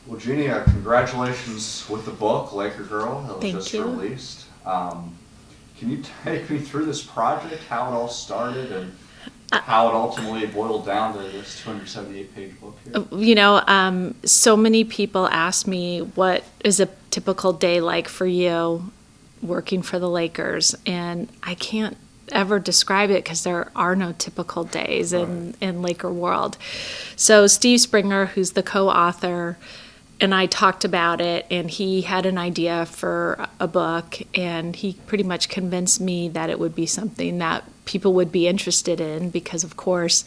Well, Jeanie, congratulations with the book, Laker Girl, that was Thank just you. released. Can you take me through this project, how it all started, and how it ultimately boiled down to this 278-page book here? So many people ask me, what is a typical day like for you working for the Lakers? And I can't ever describe it because there are no typical days in Laker world. So Steve Springer, who's the co-author, and I talked about it, and he had an idea for a book, and he pretty much convinced me that it would be something that people would be interested in because, of course,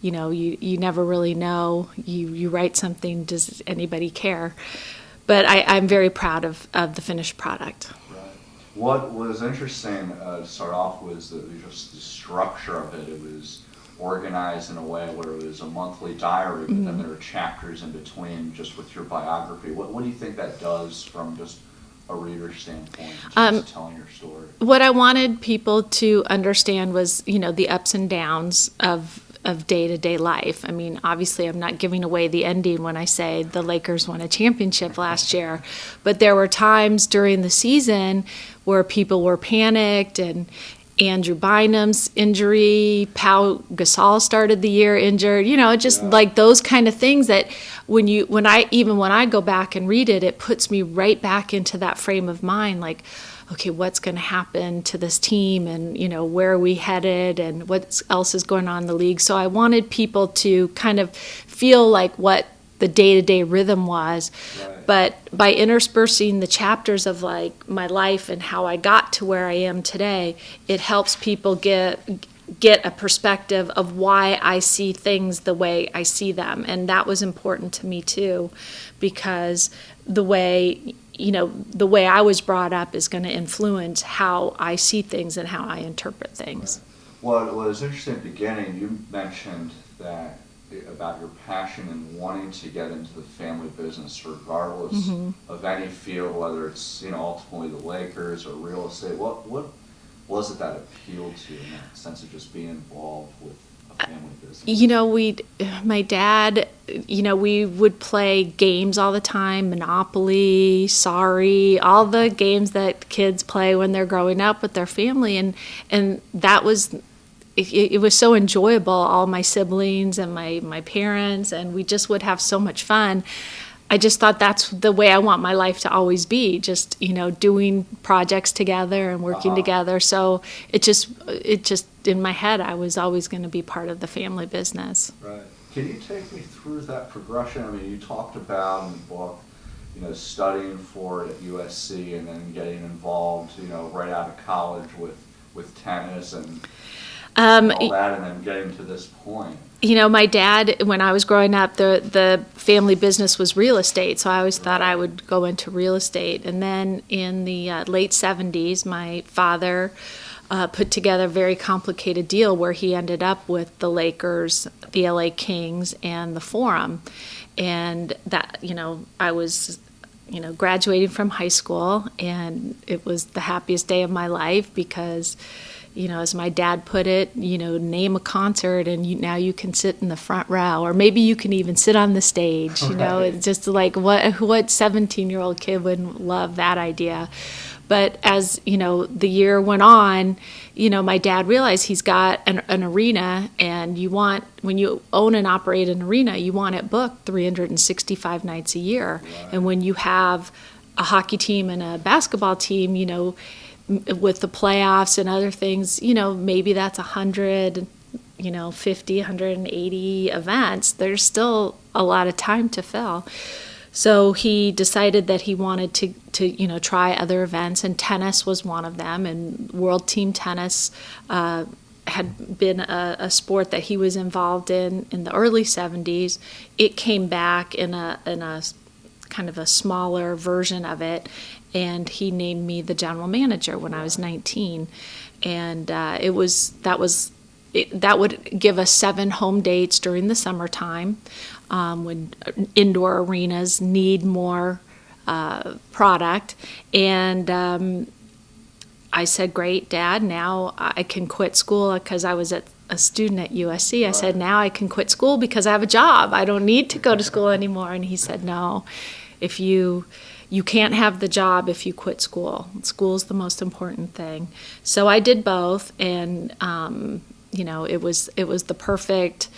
you never really know. You write something, does anybody care? But I'm very proud of the finished product. Right. What was interesting to start off was just the structure of it. It was organized in a way where it was a monthly diary, but then there were chapters in between just with your biography. What do you think that does from just a reader's standpoint, just telling your story? What I wanted people to understand was, the ups and downs of day-to-day life. I mean, obviously I'm not giving away the ending when I say the Lakers won a championship last year, but there were times during the season where people were panicked, and Andrew Bynum's injury, Pau Gasol started the year injured, just like those kind of things that when I go back and read it, it puts me right back into that frame of mind, like, okay, what's going to happen to this team, and where are we headed, and what else is going on in the league. So I wanted people to kind of feel like what the day-to-day rhythm was. Right. But by interspersing the chapters of like my life and how I got to where I am today, it helps people get a perspective of why I see things the way I see them. And that was important to me too, because the way I was brought up is going to influence how I see things and how I interpret things. Right. Well, it was interesting at the beginning, you mentioned that about your passion and wanting to get into the family business regardless of any field, whether it's ultimately the Lakers or real estate. What was it that appealed to you in that sense of just being involved with a family business? My dad, we would play games all the time, Monopoly, Sorry, all the games that kids play when they're growing up with their family, and that was. It was so enjoyable, all my siblings and my parents, and we just would have so much fun. I just thought that's the way I want my life to always be, just, doing projects together and working together. So it just in my head, I was always going to be part of the family business. Right. Can you take me through that progression? I mean, you talked about in the book, studying for it at USC and then getting involved, right out of college with tennis and all that, and then getting to this point. My dad, when I was growing up, the family business was real estate, so I always thought I would go into real estate. And then in the late 70s, my father put together a very complicated deal where he ended up with the Lakers, the LA Kings, and the Forum. And that, I was graduating from high school, and it was the happiest day of my life because, as my dad put it, name a concert and now you can sit in the front row, or maybe you can even sit on the stage. Right. It's just like what 17-year-old kid wouldn't love that idea? But as the year went on, my dad realized he's got an arena, and when you own and operate an arena, you want it booked 365 nights a year. Right. And when you have a hockey team and a basketball team, with the playoffs and other things, maybe that's 100, 50, 180 events. There's still a lot of time to fill. So he decided that he wanted to try other events, and tennis was one of them. And World Team Tennis had been a sport that he was involved in the early 70s. It came back in a kind of a smaller version of it, and he named me the general manager when I was 19. And that would give us 7 home dates during the summertime, when indoor arenas need more product. And I said, great, Dad, now I can quit school, because I was at a student at USC. I said, now I can quit school because I have a job. I don't need to go to school anymore. And he said, no, if you can't have the job if you quit school. School's the most important thing. So I did both, and it was the perfect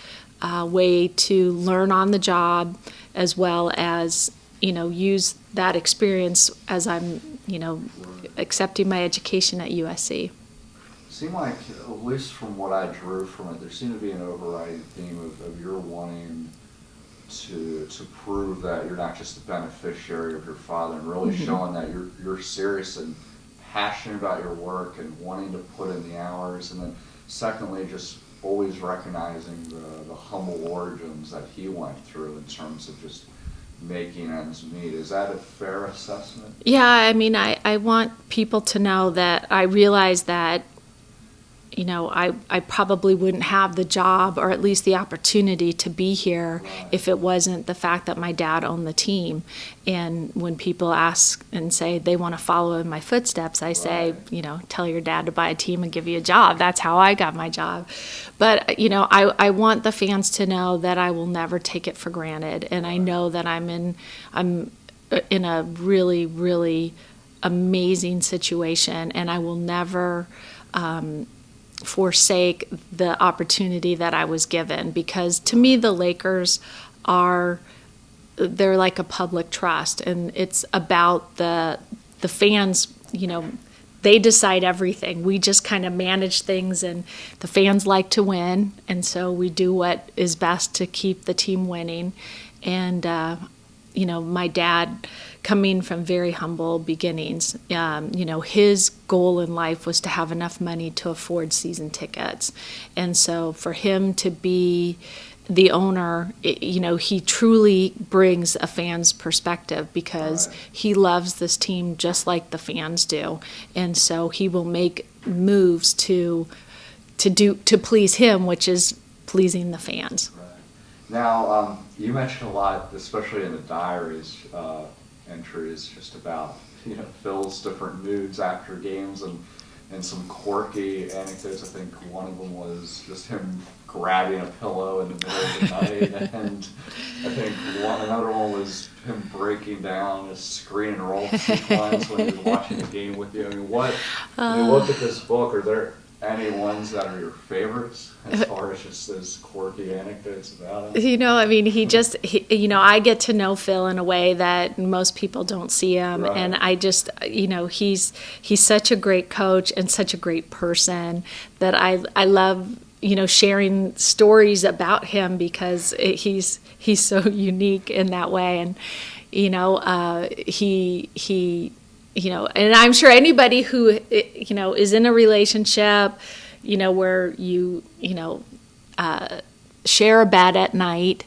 way to learn on the job, as well as use that experience as I'm accepting my education at USC. Seemed like, at least from what I drew from it, there seemed to be an overriding theme of your wanting to prove that you're not just the beneficiary of your father, and really showing that you're serious and passionate about your work and wanting to put in the hours. And then secondly, just always recognizing the humble origins that he went through in terms of just making ends meet. Is that a fair assessment? Yeah, I mean, I want people to know that I realize that I probably wouldn't have the job, or at least the opportunity to be here, if it wasn't the fact that my dad owned the team. And when people ask and say they want to follow in my footsteps, I say, tell your dad to buy a team and give you a job. That's how I got my job. But, I want the fans to know that I will never take it for granted. And I know that I'm in a really, really amazing situation, and I will never forsake the opportunity that I was given, because to me the Lakers they're like a public trust, and it's about the fans. They decide everything. We just kind of manage things, and the fans like to win, and so we do what is best to keep the team winning. And my dad, coming from very humble beginnings, his goal in life was to have enough money to afford season tickets. And so for him to be the owner, he truly brings a fan's perspective, because he loves this team just like the fans do. And so he will make moves to please him, which is pleasing the fans. Now, you mentioned a lot, especially in the diaries entries, just about Phil's different moods after games, and some quirky anecdotes. I think one of them was just him grabbing a pillow in the middle of the night, and I think another one was him breaking down his screen and roll sequence when he was watching the game with you. I mean, when you look at this book, are there any ones that are your favorites as far as just those quirky anecdotes about him? I get to know Phil in a way that most people don't see him. Right. And I just, he's such a great coach and such a great person that I love, sharing stories about him, because he's so unique in that way. And, and I'm sure anybody who, is in a relationship, where you share a bed at night,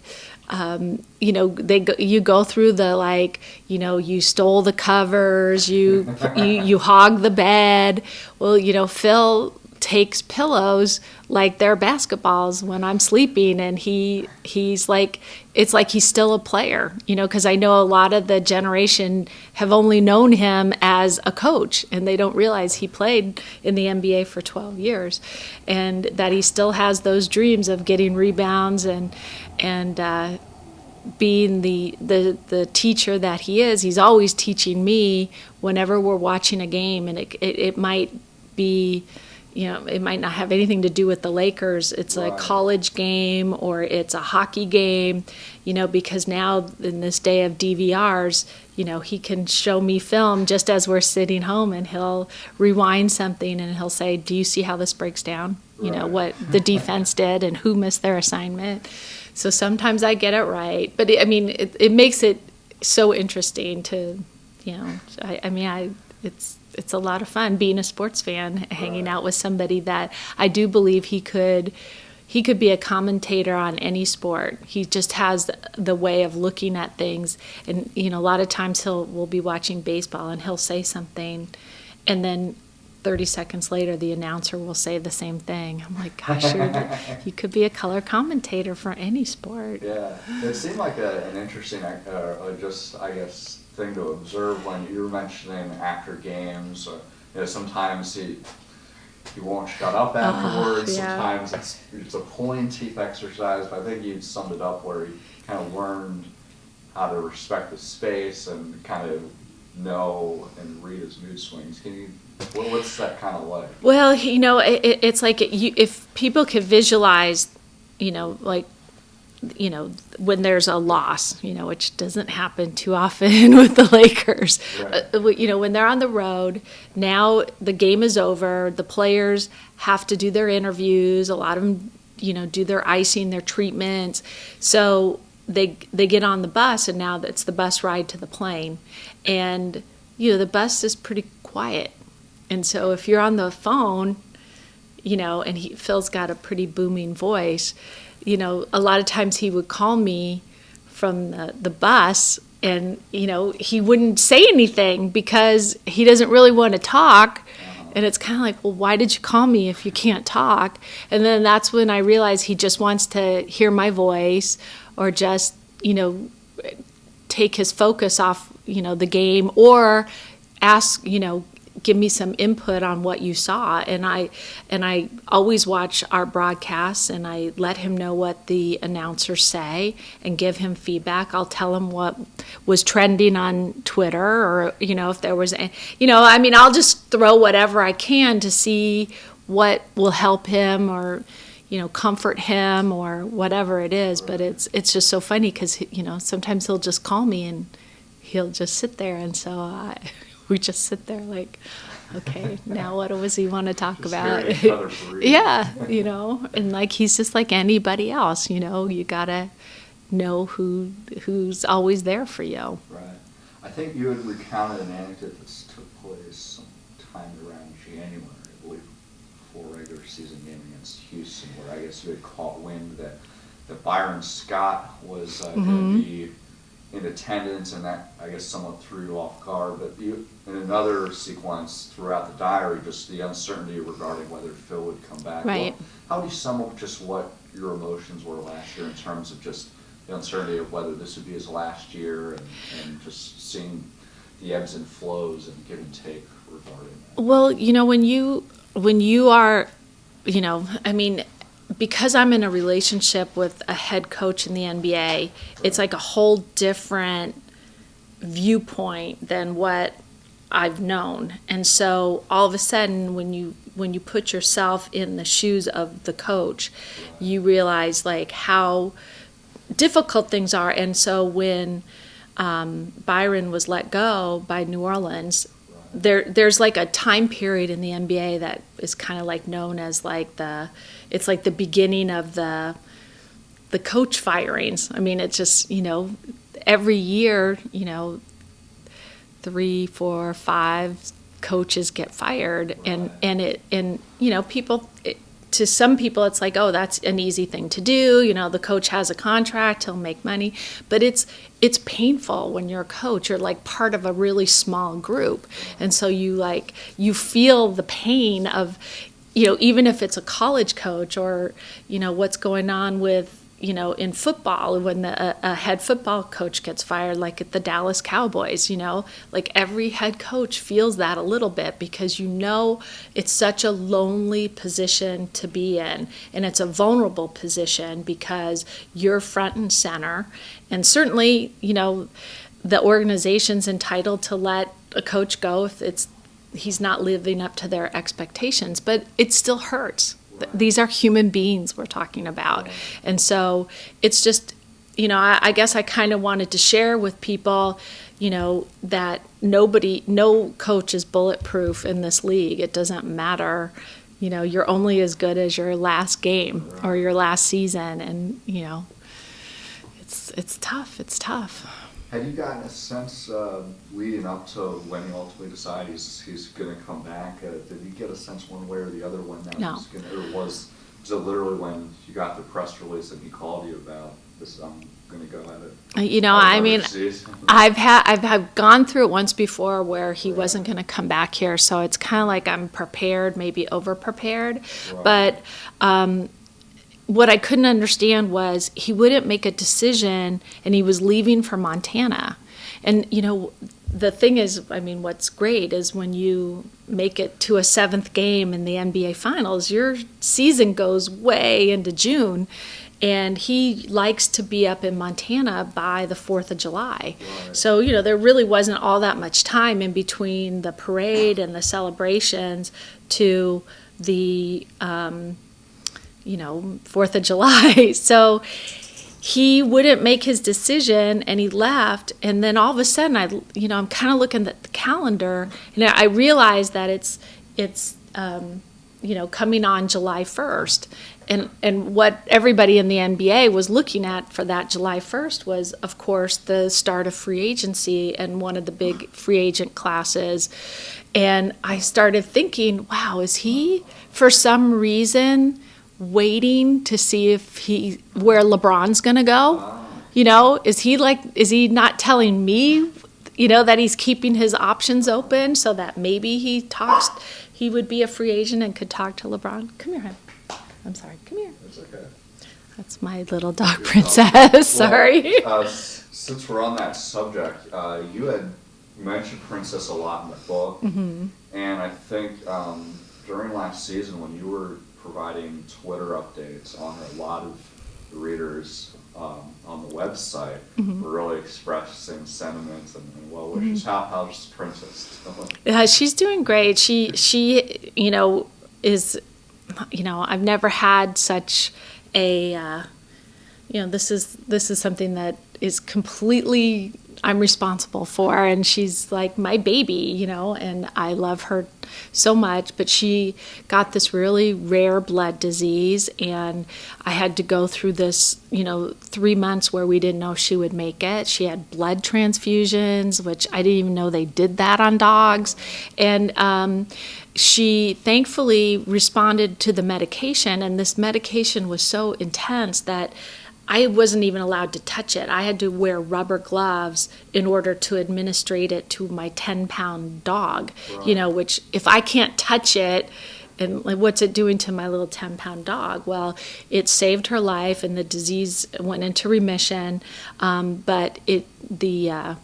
you go through the, you stole the covers, you hog the bed. Well, Phil takes pillows like they're basketballs when I'm sleeping, and he's like, it's like he's still a player, because I know a lot of the generation have only known him as a coach, and they don't realize he played in the NBA for 12 years, and that he still has those dreams of getting rebounds and being the teacher that he is. He's always teaching me whenever we're watching a game, and it might be, it might not have anything to do with the Lakers. It's a college game, or it's a hockey game, because now in this day of DVRs, he can show me film just as we're sitting home, and he'll rewind something and he'll say, do you see how this breaks down? What the defense did and who missed their assignment. So sometimes I get it right, but it makes it so interesting to, it's a lot of fun being a sports fan, hanging out with somebody that I do believe he could be a commentator on any sport. He just has the way of looking at things, and a lot of times we'll be watching baseball and he'll say something, and then 30 seconds later the announcer will say the same thing. I'm like, gosh, you could be a color commentator for any sport. Yeah, it seemed like an interesting, thing to observe when you were mentioning after games. Sometimes he won't shut up afterwards. Yeah. Sometimes it's a pulling teeth exercise, but I think you summed it up where he kind of learned how to respect the space and kind of know and read his mood swings. What's that kind of like? Well, it's like if people could visualize, like, when there's a loss, which doesn't happen too often with the Lakers. Right. When they're on the road, now the game is over. The players have to do their interviews. A lot of them, do their icing, their treatments. So they get on the bus, and now it's the bus ride to the plane. And, the bus is pretty quiet. And so if you're on the phone, and Phil's got a pretty booming voice, a lot of times he would call me from the bus, and, he wouldn't say anything because he doesn't really want to talk. And it's kind of like, well, why did you call me if you can't talk? And then that's when I realized he just wants to hear my voice, or just, take his focus off, the game, or ask, give me some input on what you saw. And I always watch our broadcasts, and I let him know what the announcers say and give him feedback. I'll tell him what was trending on Twitter, or, if there was, I'll just throw whatever I can to see what will help him, or, comfort him, or whatever it is. But it's just so funny because, sometimes he'll just call me and he'll just sit there. And so we just sit there like, okay, now what does he want to talk Just about? hearing each other breathe. Yeah, and like he's just like anybody else, you gotta know who's always there for you. Right. I think you had recounted an anecdote that took place sometime around January, I believe, before regular season game against Houston, where I guess you had caught wind that Byron Scott was going to be in attendance, and that, I guess, somewhat threw you off guard. But you, in another sequence throughout the diary, just the uncertainty regarding whether Phil would come back. Right. How do you sum up just what your emotions were last year in terms of just the uncertainty of whether this would be his last year, and just seeing the ebbs and flows and give and take regarding that? Well, when you are, because I'm in a relationship with a head coach in the NBA, it's like a whole different viewpoint than what I've known. And so all of a sudden, when you put yourself in the shoes of the coach, you realize like how difficult things are. And so when Byron was let go by New Orleans, there's like a time period in the NBA that is kind of like known as like it's like the beginning of the coach firings. I mean, it's just, every year, 3, 4, 5 coaches get fired, and people, to some people it's like, oh, that's an easy thing to do. The coach has a contract, he'll make money. But it's painful when you're a coach. You're like part of a really small group. And so you feel the pain of, even if it's a college coach, or, what's going on with, in football, when a head football coach gets fired, like at the Dallas Cowboys, like every head coach feels that a little bit, because it's such a lonely position to be in, and it's a vulnerable position because you're front and center. And certainly, the organization's entitled to let a coach go if he's not living up to their expectations, but it still hurts. These are human beings we're talking about. And so it's just, I guess I kind of wanted to share with people, that no coach is bulletproof in this league. It doesn't matter. You're only as good as your last game or your last season. And, it's tough. It's tough. Had you gotten a sense leading up to when he ultimately decided he's going to come back? Did you get a sense one way or the other when that No. was going to, or was it literally when you got the press release that he called you about this? I'm going to go at it. I've gone through it once before where he wasn't going to come back here, so it's kind of like I'm prepared, maybe over prepared, but. What I couldn't understand was he wouldn't make a decision, and he was leaving for Montana. And, the thing is, I mean, what's great is when you make it to a 7th game in the NBA Finals, your season goes way into June, and he likes to be up in Montana by the 4th of July. Right. So, there really wasn't all that much time in between the parade and the celebrations to the, 4th of July. So he wouldn't make his decision, and he left. And then all of a sudden, I'm kind of looking at the calendar, and I realized that it's coming on July 1st. And what everybody in the NBA was looking at for that July 1st was, of course, the start of free agency and one of the big free agent classes. And I started thinking, wow, is he, for some reason, waiting to see where LeBron's going to go? Is he not telling me, that he's keeping his options open so that maybe he would be a free agent and could talk to LeBron? Come here, hon. I'm sorry. Come here. It's okay. That's my little dog princess. Sorry. Since we're on that subject, you had mentioned Princess a lot in the book, and I think during last season when you were providing Twitter updates on her, a lot of the readers on the website were really expressing sentiments and well wishes. How's Princess doing? She's doing great. She is. I've never had such a, this is something that is completely I'm responsible for, and she's like my baby, and I love her so much. But she got this really rare blood disease, and I had to go through this, 3 months where we didn't know if she would make it. She had blood transfusions, which I didn't even know they did that on dogs. And she thankfully responded to the medication, and this medication was so intense that I wasn't even allowed to touch it. I had to wear rubber gloves in order to administrate it to my 10-pound dog, Right. Which if I can't touch it, and like, what's it doing to my little 10-pound dog? Well, it saved her life, and the disease went into remission, but the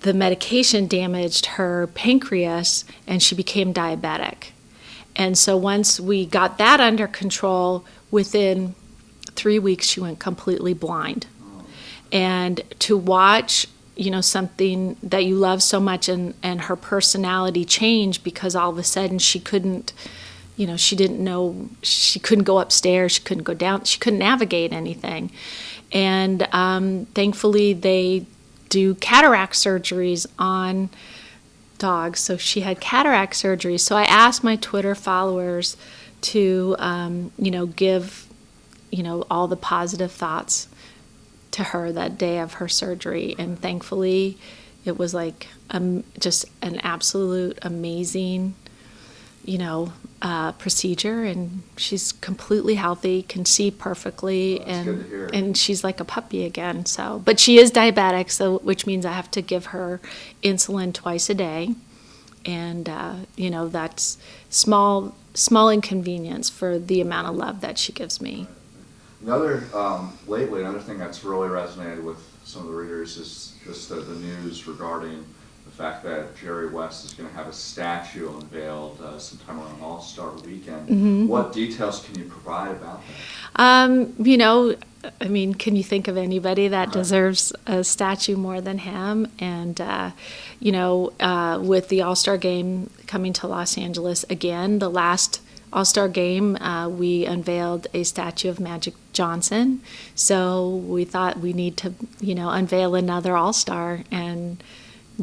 medication damaged her pancreas, and she became diabetic. And so once we got that under control, within 3 weeks she went completely blind. And to watch something that you love so much and her personality change because all of a sudden she couldn't she didn't know, she couldn't go upstairs, she couldn't go down, she couldn't navigate anything. And thankfully they do cataract surgeries on dogs, so she had cataract surgery. So I asked my Twitter followers to give all the positive thoughts to her that day of her surgery. And thankfully, it was like just an absolute amazing, procedure. And she's completely healthy, can see perfectly, That's good to hear. and she's like a puppy again. So, but she is diabetic, so which means I have to give her insulin twice a day, and that's small inconvenience for the amount of love that she gives me. Lately, another thing that's really resonated with some of the readers is just the news regarding the fact that Jerry West is going to have a statue unveiled sometime around All-Star Weekend. What details can you provide about that? Can you think of anybody that deserves a statue more than him? And, with the All-Star Game coming to Los Angeles again, the last All-Star Game, we unveiled a statue of Magic Johnson. So we thought we need to, unveil another All-Star, and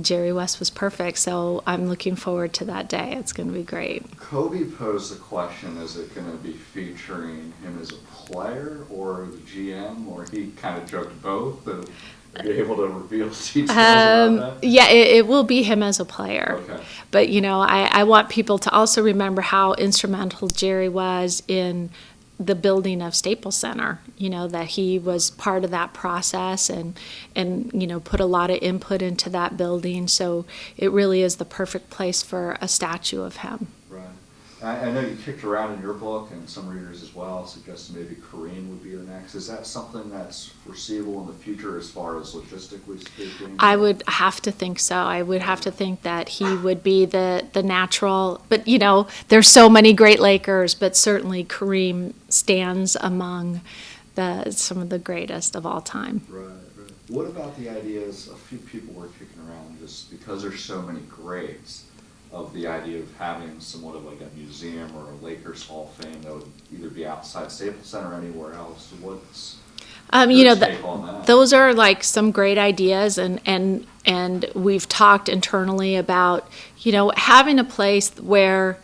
Jerry West was perfect. So I'm looking forward to that day. It's going to be great. Kobe posed the question, is it going to be featuring him as a player or the GM, or he kind of joked both? Are you able to reveal details about that? Yeah, it will be him as a player. Okay. But, I want people to also remember how instrumental Jerry was in the building of Staples Center, that he was part of that process and put a lot of input into that building. So it really is the perfect place for a statue of him. Right. I know you kicked around in your book, and some readers as well suggested maybe Kareem would be your next. Is that something that's foreseeable in the future as far as logistically speaking? I would have to think so. I would have to think that he would be the natural. But, there's so many great Lakers, but certainly Kareem stands among some of the greatest of all time. Right, right. What about the ideas, a few people were kicking around just because there's so many greats, of the idea of having somewhat of like a museum or a Lakers Hall of Fame that would either be outside Staples Center or anywhere else? What's your take on that? Those are like some great ideas, and we've talked internally about, having a place where,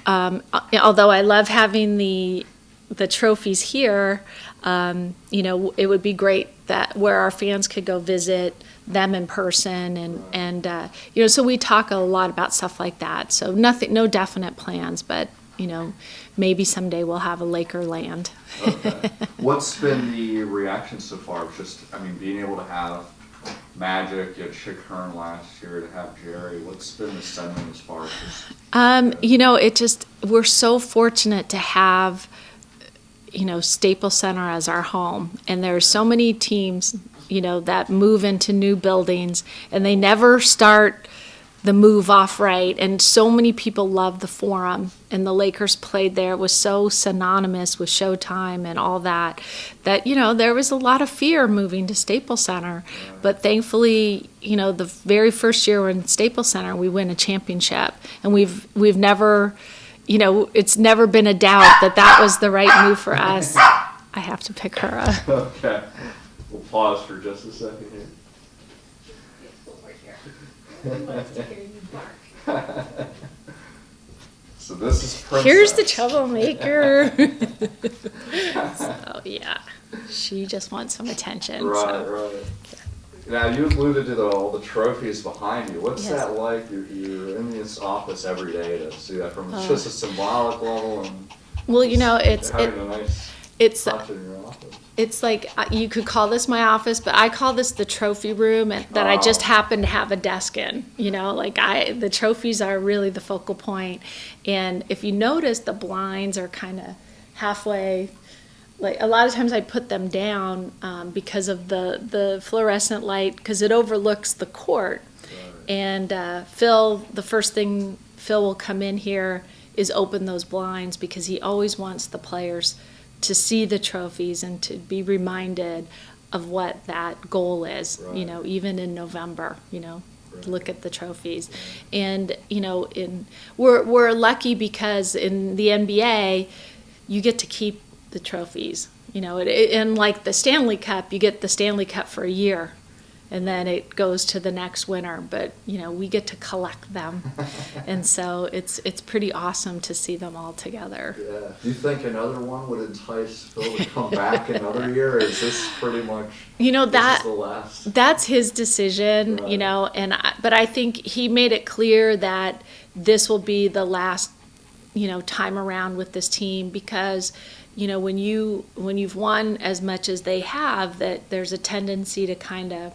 although I love having the trophies here, it would be great that where our fans could go visit them in person, and so we talk a lot about stuff like that. So no definite plans, but maybe someday we'll have a Laker land. Okay. What's been the reaction so far? Being able to have Magic, you had Chick Hearn last year, to have Jerry. What's been the sentiment as far as we're so fortunate to have Staples Center as our home, and there's so many teams that move into new buildings and they never start the move off right, and so many people love the Forum, and the Lakers played there. It was so synonymous with Showtime and all that there was a lot of fear moving to Staples Center, but thankfully the very first year we're in Staples Center we win a championship, and we've never it's never been a doubt that was the right move for us. I have to pick her up. Okay. We'll pause for just a second here. So this is Princess. Here's the troublemaker. So, yeah. She just wants some attention. Right. Now, you alluded to all the trophies behind you. What's Yes. that like? You're in this office every day to see that from just a symbolic level, and Well, having a nice touch in your office. It's like, you could call this my office, but I call this the trophy room, and that I just happen to have a desk in. The trophies are really the focal point. And if you notice, the blinds are kind of halfway. Like, a lot of times I put them down because of the fluorescent light, because it overlooks the court. Right. And the first thing Phil will come in here is open those blinds, because he always wants the players to see the trophies and to be reminded of what that goal is, Right. Even in November, Right. look at the trophies. And, we're lucky because in the NBA, you get to keep the trophies, and like the Stanley Cup, you get the Stanley Cup for a year, and then it goes to the next winner. But we get to collect them, and so it's pretty awesome to see them all together. Yeah. Do you think another one would entice Phil to come back another year? Or is this pretty much this is the last? That's his decision, Right. but I think he made it clear that this will be the last time around with this team, because when you've won as much as they have, that there's a tendency to kind of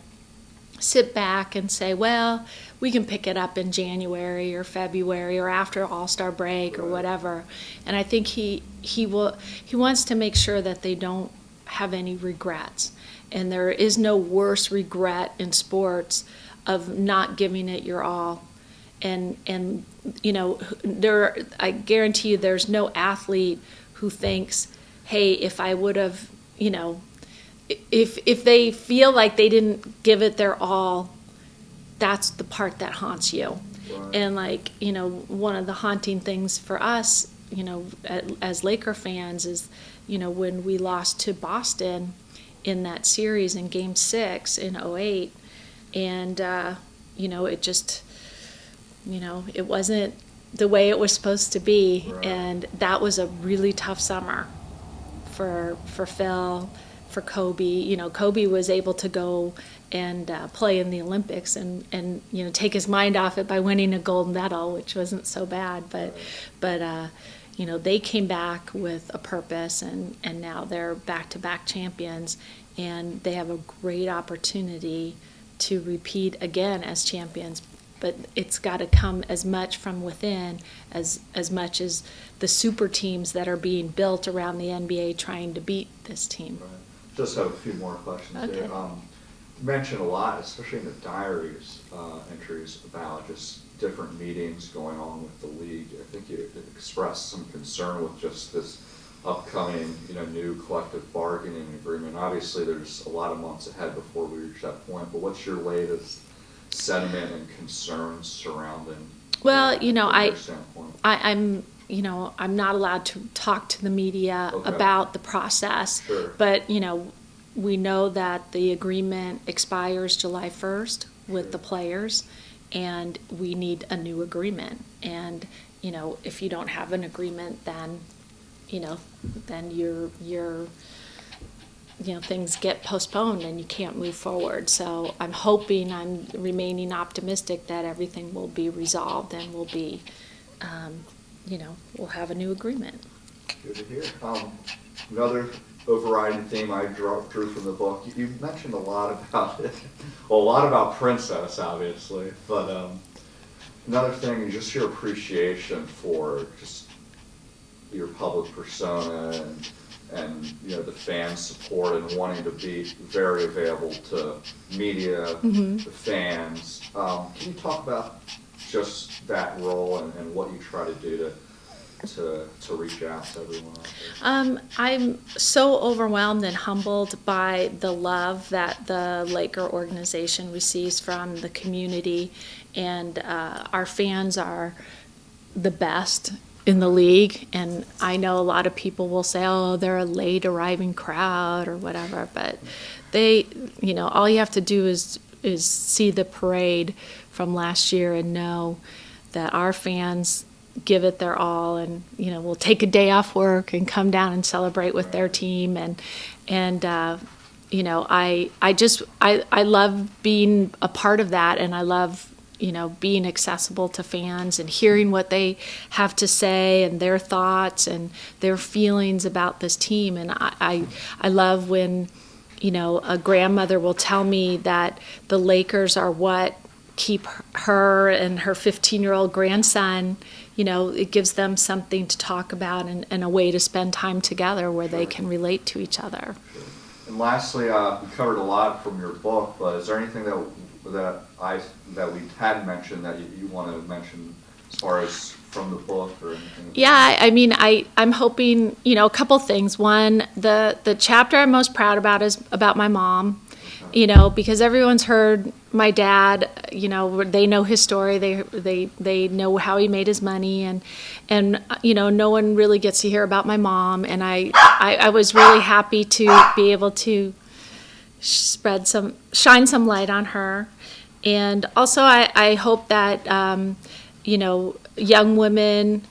sit back and say, well, we can pick it up in January or February or after All-Star break or whatever. And I think he wants to make sure that they don't have any regrets. And there is no worse regret in sports of not giving it your all. And I guarantee you there's no athlete who thinks, hey, if I would have, if they feel like they didn't give it their all, that's the part that haunts you. Right. And one of the haunting things for us, as Laker fans is, when we lost to Boston in that series in Game 6 in '08, and, it just, it wasn't the way it was supposed to be. Right. And that was a really tough summer for Phil, for Kobe. Kobe was able to go and play in the Olympics and take his mind off it by winning a gold medal, which wasn't so bad. But they came back with a purpose, and now they're back-to-back champions, and they have a great opportunity to repeat again as champions. but it's got to come as much from within as much as the super teams that are being built around the NBA trying to beat this team. Right. Just have a few more questions Okay. there. You mentioned a lot, especially in the diaries entries, about just different meetings going on with the league. I think you expressed some concern with just this upcoming, new collective bargaining agreement. Obviously, there's a lot of months ahead before we reach that point, but what's your latest sentiment and concerns surrounding Well, from your standpoint? I'm not allowed to talk to the media Okay. about the process, Sure. but, we know that the agreement expires July 1st with Sure. the players, and we need a new agreement. And, if you don't have an agreement, then, then things get postponed and you can't move forward. So I'm remaining optimistic that everything will be resolved and we'll be, we'll have a new agreement. Good to hear. Another overriding theme I drew from the book, you mentioned a lot about it. Well, a lot about Princess, obviously, but another thing is just your appreciation for just your public persona and the fan support and wanting to be very available to media, the fans. Can you talk about just that role and what you try to do to reach out to everyone out there? I'm so overwhelmed and humbled by the love that the Laker organization receives from the community, and our fans are the best in the league. And I know a lot of people will say, oh, they're a late arriving crowd or whatever, but they, all you have to do is see the parade from last year and know that our fans give it their all, and will take a day off work and come down and celebrate with their team. And I love being a part of that, and I love being accessible to fans and hearing what they have to say and their thoughts and their feelings about this team. And I love when a grandmother will tell me that the Lakers are what keep her and her 15-year-old grandson, it gives them something to talk about and a way to spend time together where they can relate to each other. Sure. And lastly, we covered a lot from your book, but is there anything that we hadn't mentioned that you want to mention as far as from the book or anything? Yeah, I'm hoping, a couple things. One, the chapter I'm most proud about is about my mom. Because everyone's heard my dad, they know his story, they know how he made his money, and no one really gets to hear about my mom, and I was really happy to be able to shine some light on her. And also I hope that young women,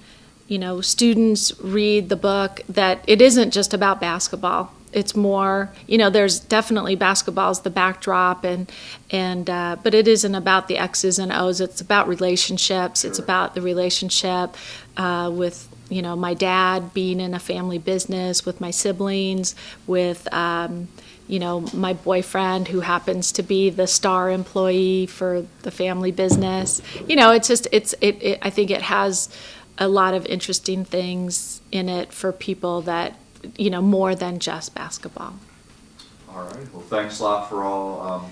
students read the book, that it isn't just about basketball. It's more, there's definitely basketball's the backdrop, but it isn't about the X's and O's. It's about relationships. Sure. It's about the relationship with, my dad being in a family business, with my siblings, with, my boyfriend who happens to be the star employee for the family business. I think it has a lot of interesting things in it for people that, more than just basketball. All right. Well, thanks a lot for all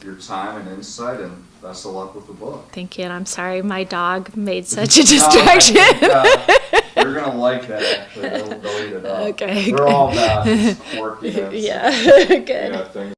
your time and insight, and best of luck with the book. Thank you, and I'm sorry my dog made such a distraction. You're going to like that, actually. They'll eat it up. Okay. They're all about quirkiness. Yeah, good. Things